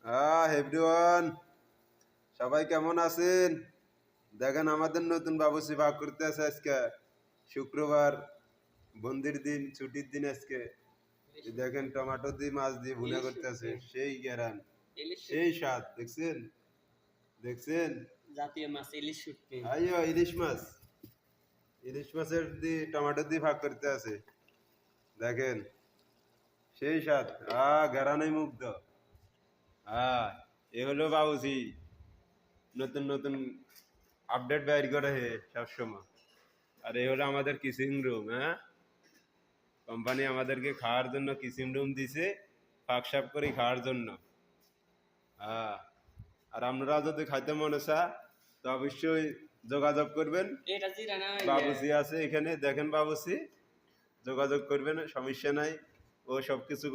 Everyone, সবাই কেমন আছেন? দেখেন আমাদের নতুন বাবুসি ভাগ করতে আছে আজকে শুক্রবার, বন্দির দিন, ছুটির দিন আজকে। দেখেন টমেটো দিয়ে মাছ দিয়ে ভুনা করতে আছে, সেই গেরান, সেই স্বাদ। দেখছেন দেখছেন জাতীয় মাছ ইলিশ শুটকি। আইও ইলিশ মাছ, ইলিশ মাছের দিয়ে টমেটো দিয়ে ভাগ করতে আছে। দেখেন সেই স্বাদ, গেরানে মুগ্ধ। এ হলো বাবুসি, নতুন নতুন আপডেট বাইর করে হে সবসময়। আর এই হলো আমাদের কিচিং রুম। কোম্পানি আমাদেরকে খাওয়ার জন্য কিচিং রুম দিছে, ফাঁক সাপ করে খাওয়ার জন্য। আর আপনারা যদি খাইতে মনে চায় তো অবশ্যই যোগাযোগ করবেন। এটা জিরা না বাবুসি আছে এখানে, দেখেন বাবুসি, যোগাযোগ করবেন, সমস্যা নাই। ও সব কিছু